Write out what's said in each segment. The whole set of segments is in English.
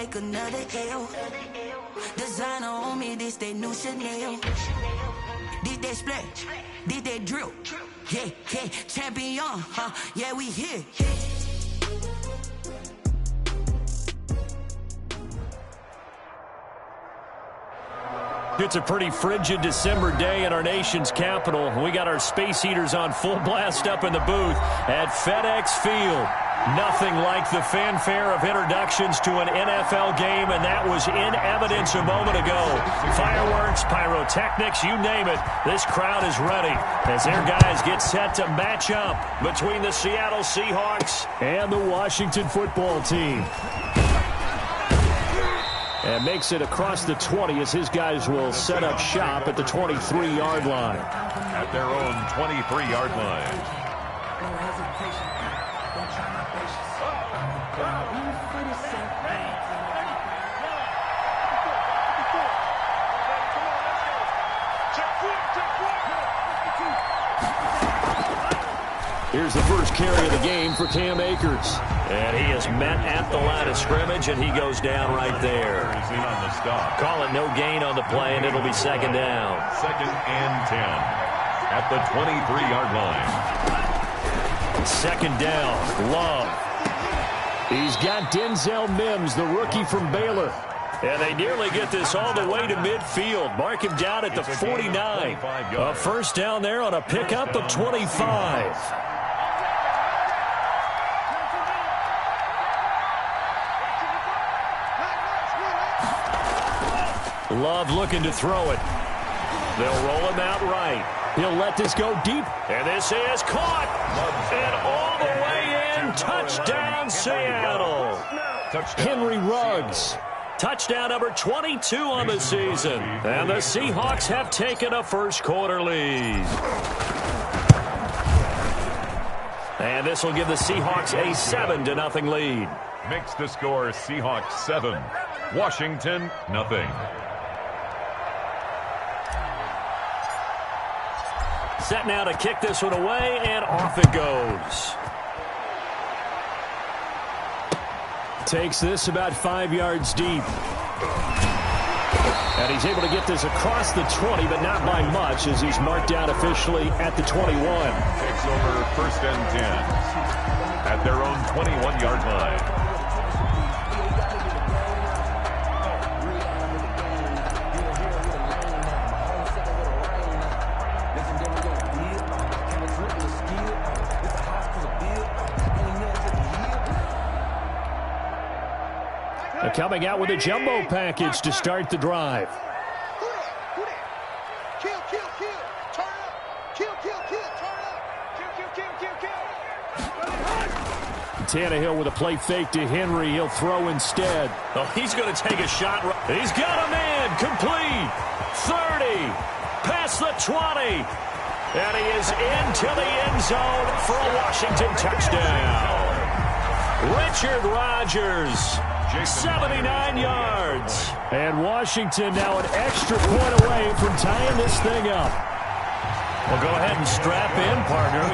take another L. Designer on me, this they new Chanel. This they splash, this they drill. Yeah, yeah, champion, yeah, we here. It's a pretty frigid December day in our nation's capital. We got our space heaters on full blast up in the booth at FedEx Field. Nothing like the fanfare of introductions to an NFL game, and that was in evidence a moment ago. Fireworks, pyrotechnics, you name it. This crowd is ready as their guys get set to match up between the Seattle Seahawks and the Washington football team. And makes it across the 20 as his guys will set up shop at the 23-yard line. At their own 23-yard line. Here's the first carry of the game for Cam Akers. And he is met at the line of scrimmage, and he goes down right there. On the stop. Call it no gain on the play, and it'll be second down. 2nd and 10 at the 23-yard line. Second down, Love. He's got Denzel Mims, the rookie from Baylor. And they nearly get this all the way to midfield. Mark him down at the 49. A first down there on a pickup of 25. Love looking to throw it. They'll roll him out right. He'll let this go deep. And this is caught. And all the way in. Touchdown, Seattle. Henry Ruggs. Touchdown number 22 on the season. And the Seahawks have taken a first quarter lead. And this will give the Seahawks a 7-0 lead. Makes the score Seahawks 7. Washington, nothing. Set now to kick this one away, and off it goes. Takes this about 5 yards deep. And he's able to get this across the 20, but not by much, as he's marked out officially at the 21. Takes over 1st and 10 at their own 21-yard line. Coming out with a jumbo package to start the drive. Tannehill with a play fake to Henry. He'll throw instead. Oh, he's going to take a shot. He's got a man. Complete. 30. Past the 20. And he is into the end zone for a Washington touchdown. Richard Rodgers. 79 yards. And Washington now an extra point away from tying this thing up. Well, go ahead and strap in, partner.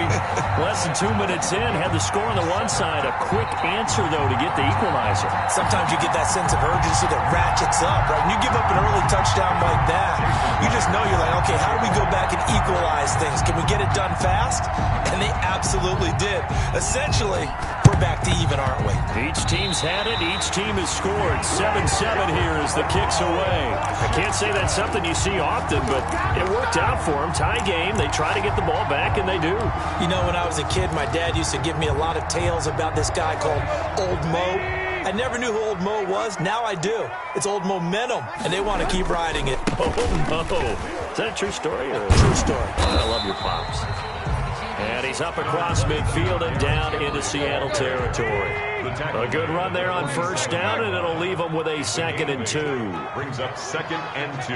Less than 2 minutes in, had the score on the one side. A quick answer, though, to get the equalizer. Sometimes you get that sense of urgency that ratchets up, right? When you give up an early touchdown like that, you just know you're like, okay, how do we go back and equalize things? Can we get it done fast? And they absolutely did. Essentially, we're back to even, aren't we? Each team's had it. Each team has scored. 7-7 here as the kick's away. I can't say that's something you see often, but it worked out for them. Tie game. They try to get the ball back, and they do. You know, when I was a kid, my dad used to give me a lot of tales about this guy called Old Mo. I never knew who Old Mo was. Now I do. It's Old Momentum, and they want to keep riding it. Oh, no. Is that a true story? Or? True story. I love your pops. And he's up across midfield and down into Seattle territory. A good run there on first down, and it'll leave them with a 2nd and 2. Brings up 2nd and 2.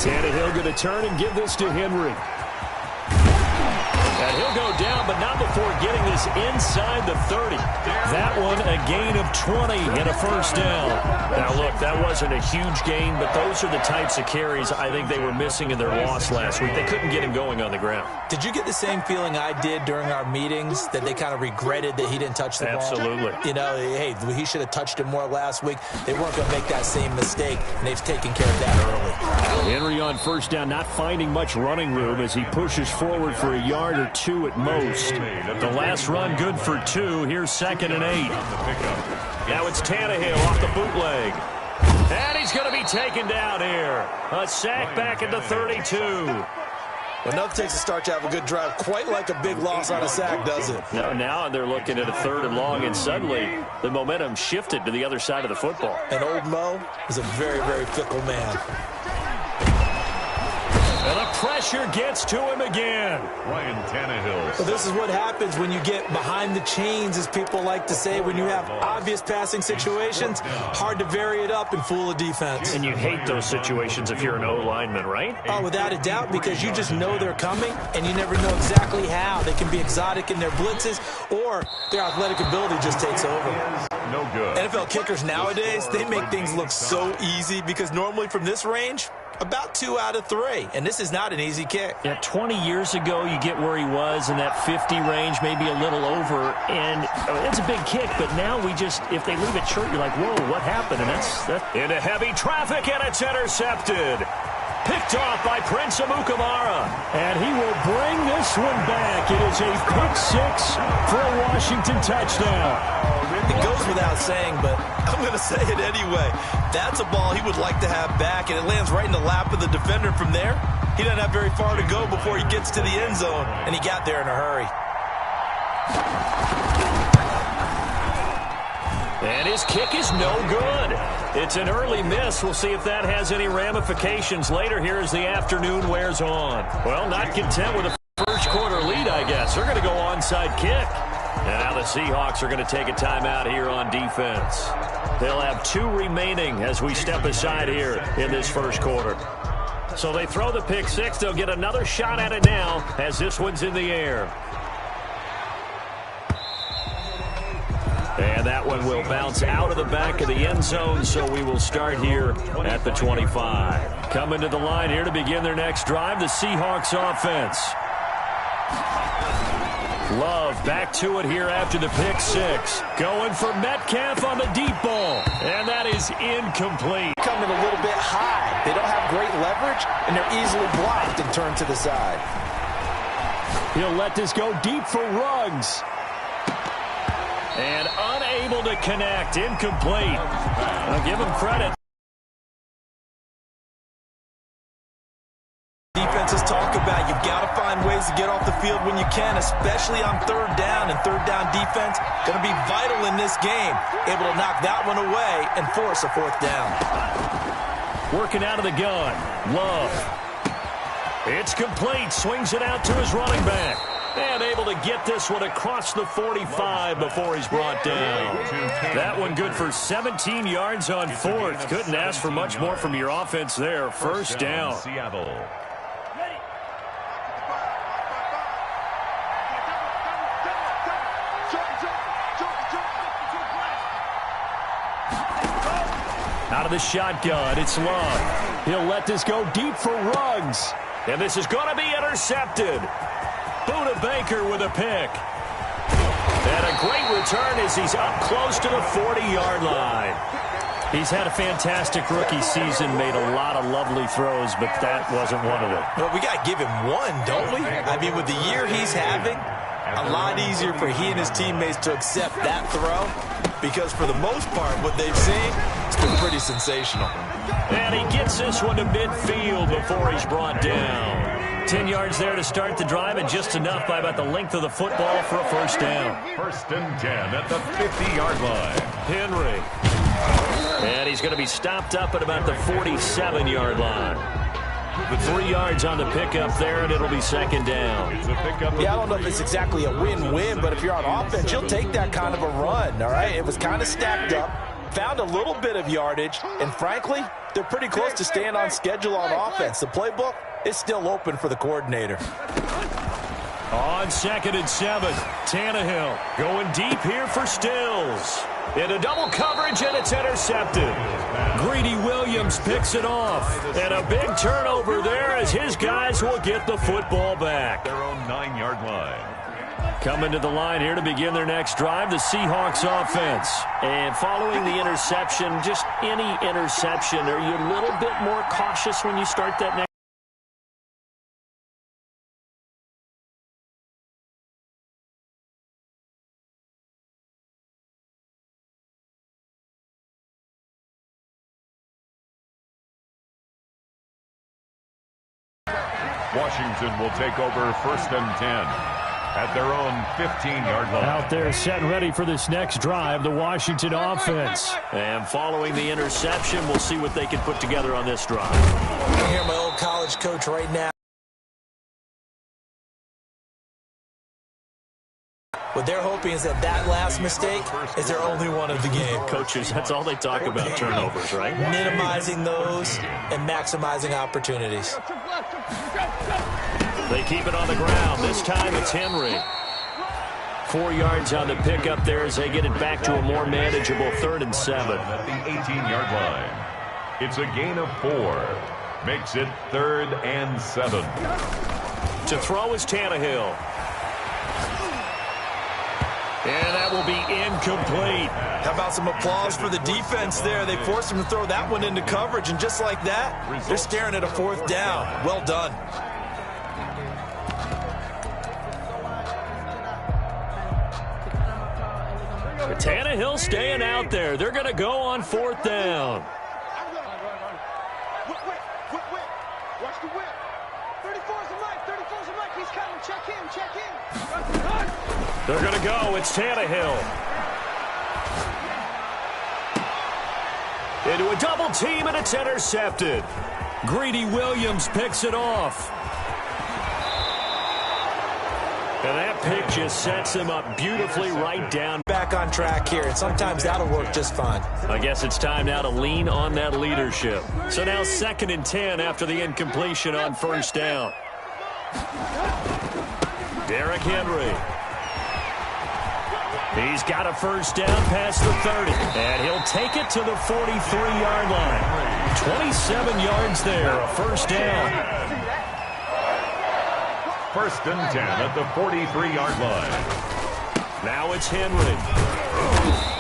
Tannehill going to turn and give this to Henry. And he'll go down, but not before getting this inside the 30. That one a gain of 20 and a first down. Now, look, that wasn't a huge gain, but those are the types of carries I think they were missing in their loss last week. They couldn't get him going on the ground. Did you get the same feeling I did during our meetings, that they kind of regretted that he didn't touch the ball? Absolutely. You know, hey, he should have touched it more last week. They weren't going to make that same mistake, and they've taken care of that early. Henry on first down, not finding much running room as he pushes forward for a yard or two at most. The last run good for 2. Here's 2nd and 8. Now it's Tannehill off the bootleg. And he's going to be taken down here. A sack back at the 32. Well, nothing takes a start to have a good drive, quite like a big loss on a sack, does it? Now they're looking at a 3rd and long, and suddenly the momentum shifted to the other side of the football. And old Mo is a very, very fickle man. And the pressure gets to him again. Ryan Tannehill. So this is what happens when you get behind the chains, as people like to say. When you have obvious passing situations, hard to vary it up and fool a defense. And you hate those situations if you're an O-lineman, right? Oh, without a doubt, because you just know they're coming, and you never know exactly how. They can be exotic in their blitzes, or their athletic ability just takes over. No good. NFL kickers nowadays, they make things look so easy, because normally from this range, about 2 out of 3, and this is not an easy kick. Yeah, 20 years ago, you get where he was in that 50 range, maybe a little over, and it's a big kick, but now we just, if they leave it short, you're like, whoa, what happened? And that's into heavy traffic, and it's intercepted. Picked off by Prince Amukamara, and he will bring this one back. It is a pick 6 for a Washington touchdown. It goes without saying, but I'm going to say it anyway. That's a ball he would like to have back, and it lands right in the lap of the defender from there. He doesn't have very far to go before he gets to the end zone, and he got there in a hurry. And his kick is no good. It's an early miss. We'll see if that has any ramifications later here as the afternoon wears on. Well, not content with a first quarter lead, I guess. They're going to go onside kick. And now the Seahawks are going to take a timeout here on defense. They'll have 2 remaining as we step aside here in this first quarter. So they throw the pick 6. They'll get another shot at it now as this one's in the air. And that one will bounce out of the back of the end zone, so we will start here at the 25. Coming to the line here to begin their next drive, the Seahawks offense. Love back to it here after the pick 6. Going for Metcalf on the deep ball. And that is incomplete. Coming a little bit high. They don't have great leverage, and they're easily blocked and turned to the side. He'll let this go deep for Ruggs. And unable to connect. Incomplete. I'll give him credit. Defenses talk about you've got to find ways to get off the field when you can, especially on 3rd down, and 3rd down defense going to be vital in this game. Able to knock that one away and force a 4th down. Working out of the gun. Love. It's complete. Swings it out to his running back. And able to get this one across the 45 before he's brought down. That one good for 17 yards on 4th. Couldn't ask for much more from your offense there. First down. Seattle. Out of the shotgun, it's Love. He'll let this go deep for Ruggs. And this is going to be intercepted. Buda Baker with a pick. And a great return as he's up close to the 40-yard line. He's had a fantastic rookie season, made a lot of lovely throws, but that wasn't one of them. Well, we got to give him one, don't we? I mean, with the year he's having, a lot easier for he and his teammates to accept that throw, because for the most part, what they've seen, it's been pretty sensational. And he gets this one to midfield before he's brought down. 10 yards there to start the drive, and just enough by about the length of the football for a first down. 1st and 10 at the 50-yard line. Henry. And he's going to be stopped up at about the 47-yard line. With 3 yards on the pickup there, and it'll be 2nd down. Yeah, I don't know if it's exactly a win-win, but if you're on offense, you'll take that kind of a run, all right? It was kind of stacked up, found a little bit of yardage, and frankly, they're pretty close to staying on schedule on offense. The playbook is still open for the coordinator. On 2nd and 7, Tannehill going deep here for Stills. Into double coverage, and it's intercepted. Greedy Williams picks it off. And a big turnover there as his guys will get the football back. Their own 9-yard line. Coming to the line here to begin their next drive, the Seahawks offense. And following the interception, just any interception, are you a little bit more cautious when you start that next? Washington will take over 1st and 10 at their own 15-yard line. Out there set and ready for this next drive, the Washington offense. And following the interception, we'll see what they can put together on this drive. I hear my old college coach right now. What they're hoping is that last mistake is their only one of the game. Coaches, that's all they talk about, turnovers, right? Minimizing those and maximizing opportunities. They keep it on the ground. This time it's Henry. 4 yards on the pickup there as they get it back to a more manageable 3rd and 7. At the 18-yard line. It's a gain of 4. Makes it 3rd and 7. To throw is Tannehill. And that will be incomplete. How about some applause for the defense there? They forced him to throw that one into coverage, and just like that, they're staring at a 4th down. Well done. Tannehill staying out there. They're going to go on 4th down. Watch the whip. 34's a Mike. 34's a Mike. He's coming. Check in. Check in. They're going to go. It's Tannehill. Into a double team, and it's intercepted. Greedy Williams picks it off. And that pick just sets him up beautifully right down. Back on track here, and sometimes that'll work just fine. I guess it's time now to lean on that leadership. So now 2nd and 10 after the incompletion on 1st down. Derrick Henry. He's got a 1st down past the 30. And he'll take it to the 43-yard line. 27 yards there, a 1st down. 1st and 10 at the 43-yard line. Now it's Henry.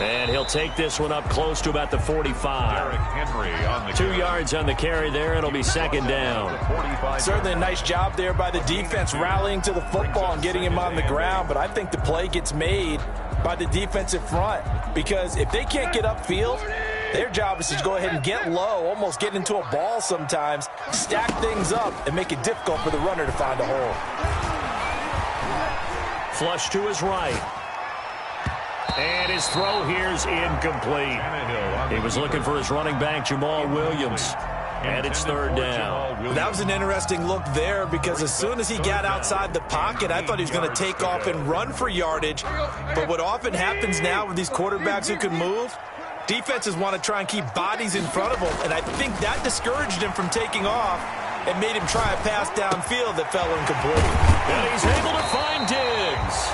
And he'll take this one up close to about the 45. Derrick Henry on the 2 yards on the carry there. It'll be 2nd down. Certainly a nice job there by the defense rallying to the football and getting him on the ground, but I think the play gets made by the defensive front, because if they can't get upfield, their job is to go ahead and get low, almost get into a ball sometimes, stack things up, and make it difficult for the runner to find a hole. Flush to his right. And his throw here's incomplete. He was looking for his running back, Jamal Williams. And it's 3rd down. That was an interesting look there, because as soon as he got outside the pocket, I thought he was going to take off and run for yardage. But what often happens now with these quarterbacks who can move, defenses want to try and keep bodies in front of them, and I think that discouraged him from taking off and made him try a pass downfield that fell incomplete. And he's able to find Diggs.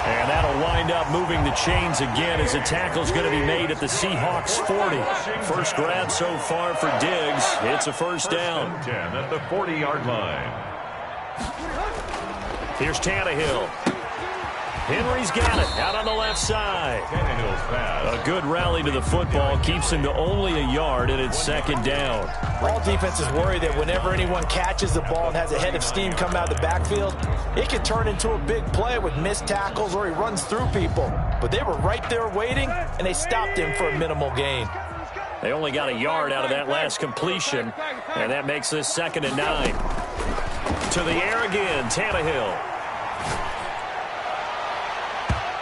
And that'll wind up moving the chains again as a tackle's going to be made at the Seahawks 40. First grab so far for Diggs. It's a 1st down. 10 at the 40-yard line. Here's Tannehill. Henry's got it out on the left side. Tannehill's pass. A good rally to the football keeps him to only a yard, and it's 2nd down. All defenses worry that whenever anyone catches the ball and has a head of steam come out of the backfield, it can turn into a big play with missed tackles or he runs through people. But they were right there waiting, and they stopped him for a minimal gain. They only got a yard out of that last completion, and that makes this 2nd and 9. To the air again, Tannehill.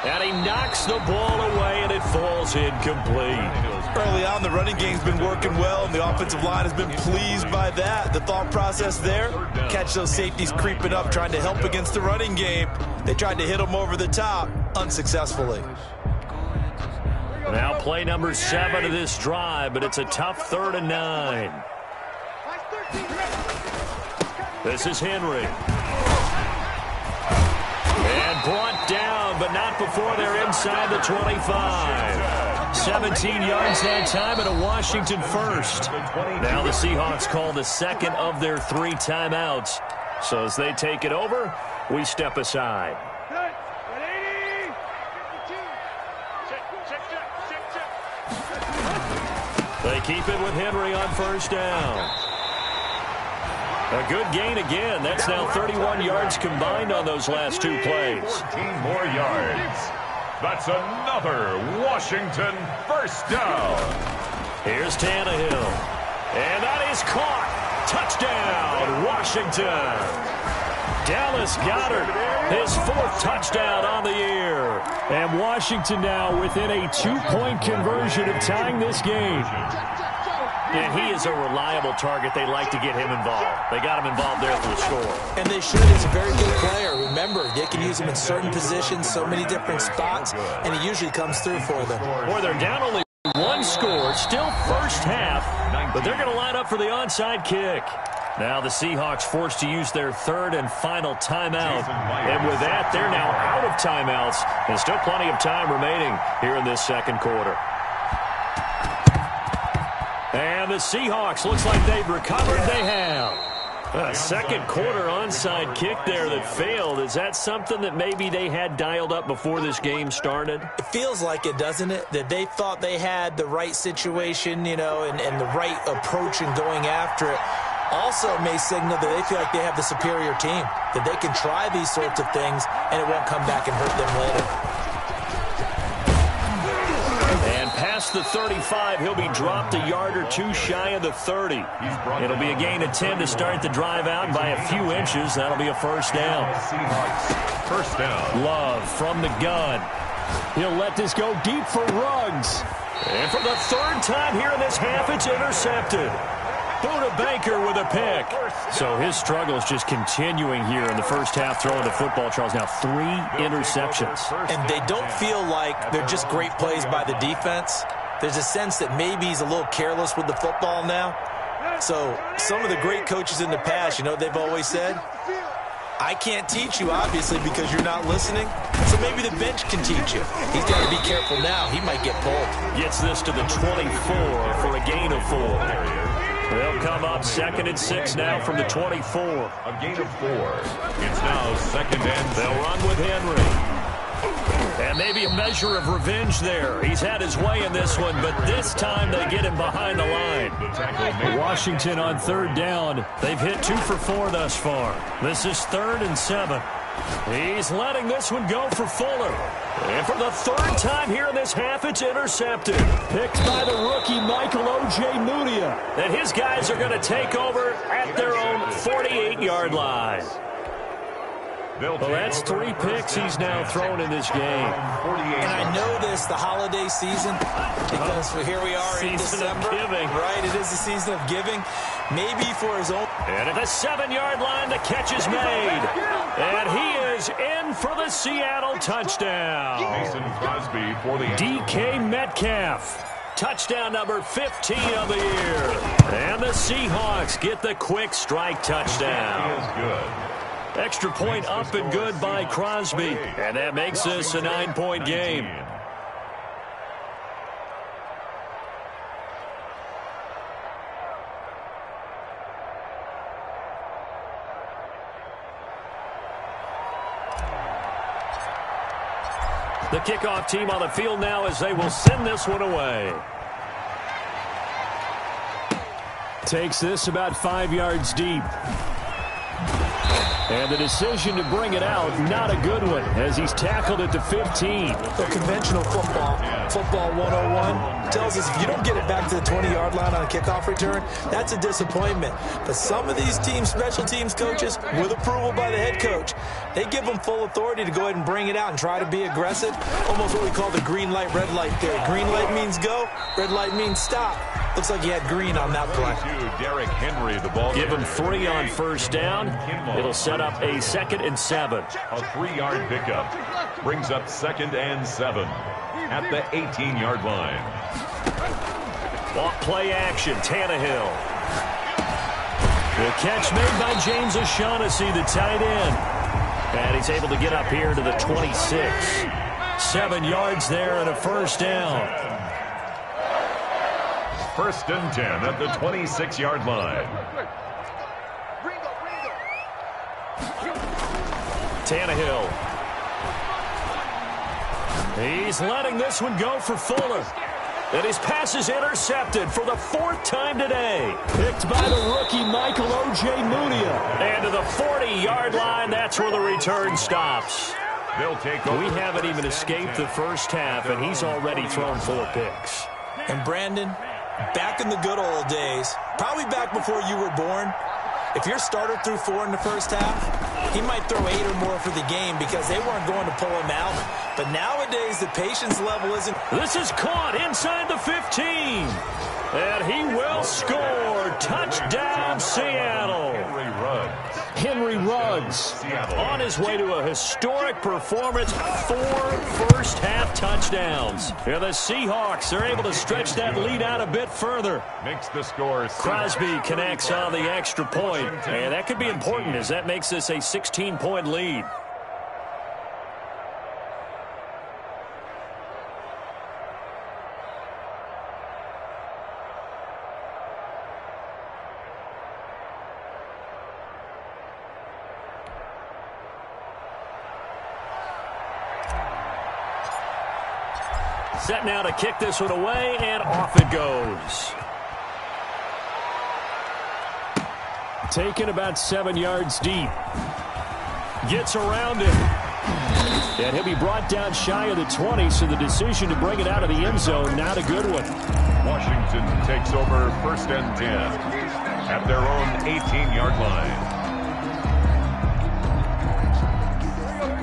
And he knocks the ball away, and it falls incomplete. Early on, the running game's been working well, and the offensive line has been pleased by that. The thought process there, catch those safeties creeping up, trying to help against the running game. They tried to hit them over the top, unsuccessfully. Now play number 7 of this drive, but it's a tough 3rd and 9. This is Henry. And brought down, but not before they're inside the 25. 17 yards that time and a Washington first. Now the Seahawks call the second of their 3 timeouts. So as they take it over, we step aside. They keep it with Henry on first down. A good gain again. That's now 31 yards combined on those last 2 plays. 14 more yards. That's another Washington first down. Here's Tannehill. And that is caught. Touchdown, Washington. Dallas Goedert, his 4th touchdown on the year. And Washington now within a 2-point conversion of tying this game. And he is a reliable target. They like to get him involved. They got him involved there for the score. And they should. He's a very good player. Remember, they can use him in certain positions, so many different spots, and he usually comes through for them. Boy, they're down only 1 score, still first half, but they're going to line up for the onside kick. Now the Seahawks forced to use their 3rd and final timeout. And with that, they're now out of timeouts. And still plenty of time remaining here in this second quarter. And the Seahawks, looks like they've recovered. They have. A second quarter onside kick there that failed. Is that something that maybe they had dialed up before this game started? It feels like it, doesn't it? That they thought they had the right situation, you know, and the right approach in going after it. Also may signal that they feel like they have the superior team, that they can try these sorts of things and it won't come back and hurt them later. And past the 35, he'll be dropped a yard or 2 shy of the 30. It'll be a gain of 10 to start the drive out by a few inches. That'll be a first down. First down. Love from the gun. He'll let this go deep for Ruggs. And for the 3rd time here in this half, it's intercepted. Buda Baker with a pick. So his struggle is just continuing here in the first half throwing the football, Charles. Now 3 interceptions. And they don't feel like they're just great plays by the defense. There's a sense that maybe he's a little careless with the football now. So some of the great coaches in the past, you know, they've always said, I can't teach you, obviously, because you're not listening. So maybe the bench can teach you. He's got to be careful now. He might get pulled. Gets this to the 24 for a gain of 4. They'll come up 2nd and 6 now from the 24. A gain of 4. It's now 2nd and 6. They'll run with Henry. And maybe a measure of revenge there. He's had his way in this one, but this time they get him behind the line. Washington on 3rd down. They've hit 2 for 4 thus far. This is 3rd and 7. He's letting this one go for Fuller. And for the 3rd time here in this half, it's intercepted. Picked by the rookie Michael Ojemudia. And his guys are going to take over at their own 48-yard line. Well, that's 3 picks he's now thrown in this game. And I know this, the holiday season, because here we are in December. Giving. Right, it is the season of giving. Maybe for his own. And at the 7-yard line, the catch is made. And he is in for the Seattle touchdown. Mason Crosby for the DK Metcalf. Touchdown number 15 of the year. And the Seahawks get the quick strike touchdown. He is good. Extra point up and good by Crosby. And that makes this a 9-point game. The kickoff team on the field now as they will send this one away. Takes this about 5 yards deep. And the decision to bring it out, not a good one, as he's tackled at the 15. The conventional football 101, tells us if you don't get it back to the 20-yard line on a kickoff return, that's a disappointment. But some of these teams, special teams coaches, with approval by the head coach, they give them full authority to go ahead and bring it out and try to be aggressive. Almost what we call the green light, red light theory. Green light means go, red light means stop. Looks like he had green on that play. Derrick Henry, the ball. Give him 3 on first down. It'll set up a 2nd and 7. A 3-yard pickup brings up 2nd and 7 at the 18-yard line. Off play action, Tannehill. The catch made by James O'Shaughnessy, the tight end. And he's able to get up here to the 26. 7 yards there and a first down. First and 10 at the 26-yard line. Tannehill. He's letting this one go for Fuller. And his pass is intercepted for the 4th time today. Picked by the rookie Michael O.J. Mudia. And to the 40-yard line, that's where the return stops. They'll take over. We haven't even escaped the first half, and he's already thrown 4 picks. And Brandon, back in the good old days, probably back before you were born, if your starter threw 4 in the first half, he might throw 8 or more for the game because they weren't going to pull him out. But nowadays, the patience level isn't. This is caught inside the 15. And he will score. Touchdown, Seattle. Henry Ruggs on his way to a historic performance. 4 first-half touchdowns. And the Seahawks are able to stretch that lead out a bit further. Makes the score. Crosby connects on the extra point. And that could be important as that makes this a 16-point lead. Set now to kick this one away, and off it goes. Taken about 7 yards deep. Gets around it. And he'll be brought down shy of the 20, so the decision to bring it out of the end zone, not a good one. Washington takes over first and 10 at their own 18-yard line.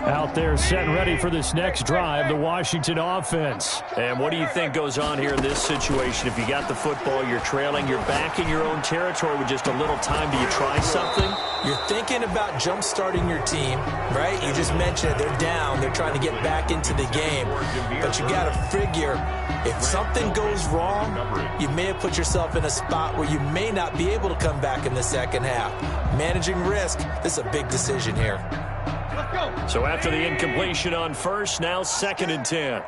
Out there set and ready for this next drive, the Washington offense. And what do you think goes on here in this situation? If you got the football, you're trailing, you're back in your own territory with just a little time. Do you try something? You're thinking about jump-starting your team, right? You just mentioned it. They're down. They're trying to get back into the game. But you got to figure, if something goes wrong, you may have put yourself in a spot where you may not be able to come back in the second half. Managing risk, this is a big decision here. So after the incompletion on first, now 2nd and 10.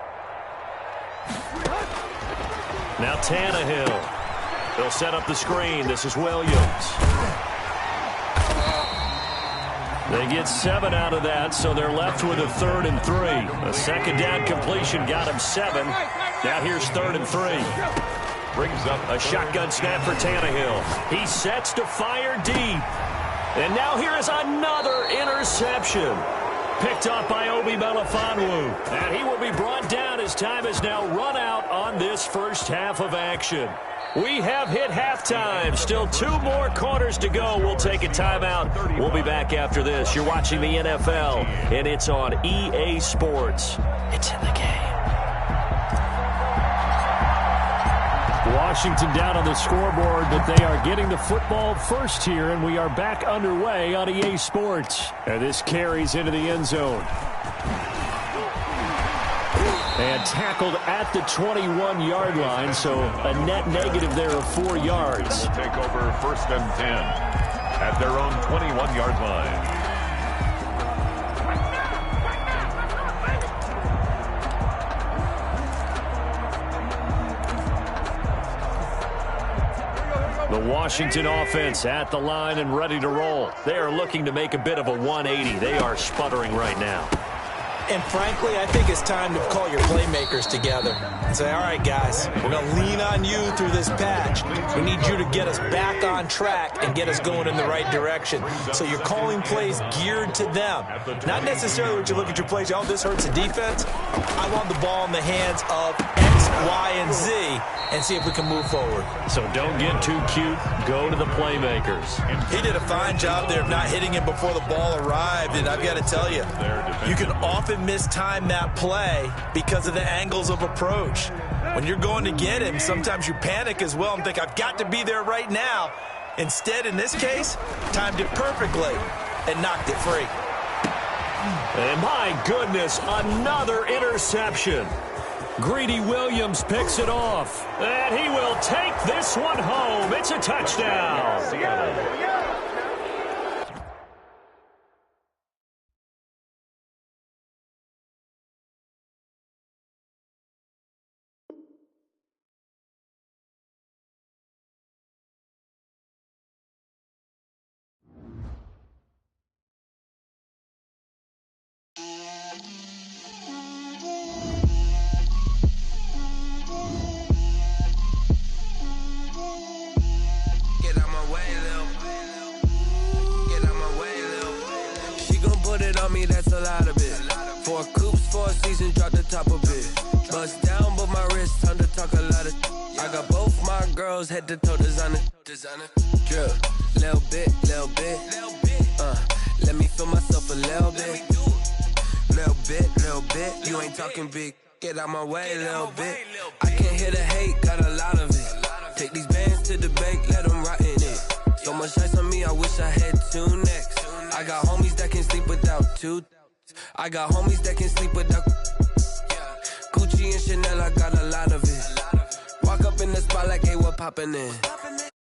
Now Tannehill. They'll set up the screen. This is Williams. They get 7 out of that, so they're left with a 3rd and 3. A 2nd down completion got him 7. Now here's 3rd and 3. Brings up a shotgun snap for Tannehill. He sets to fire deep. And now here is another interception. Picked up by Obi Melifonwu. And he will be brought down as time has now run out on this first half of action. We have hit halftime. Still 2 more quarters to go. We'll take a timeout. We'll be back after this. You're watching the NFL, and it's on EA Sports. It's in the game. Washington down on the scoreboard, but they are getting the football first here, and we are back underway on EA Sports. And this carries into the end zone. And tackled at the 21-yard line, so a net negative there of 4 yards. Take over first and 10 at their own 21-yard line. The Washington offense at the line and ready to roll. They are looking to make a bit of a 180. They are sputtering right now. And frankly, I think it's time to call your playmakers together and say, all right, guys, we're going to lean on you through this patch. We need you to get us back on track and get us going in the right direction. So you're calling plays geared to them. Not necessarily when you look at your plays, oh, this hurts the defense. I want the ball in the hands of X, Y, and Z and see if we can move forward. So don't get too cute. Go to the playmakers. He did a fine job there of not hitting him before the ball arrived, and I've got to tell you, you can often mistime that play because of the angles of approach. When you're going to get him, sometimes you panic as well and think, I've got to be there right now. Instead, in this case, timed it perfectly and knocked it free. And my goodness, another interception. Greedy Williams picks it off. And he will take this one home. It's a touchdown. and drop the top a bit. Bust down, but my wrist, time to talk a lot of. I got both my girls head to toe designer. Drill, little bit. Let me feel myself a little bit. Little bit. You ain't talking big. Get out my way, little bit. I can't hear the hate, got a lot of it. Take these bands to the bank, let them rot in it. So much ice on me, I wish I had two necks. I got homies that can sleep without two. I got homies that can sleep without. Gucci and Chanel, I got a lot of it. Walk up in the spot like, hey, what poppin' in?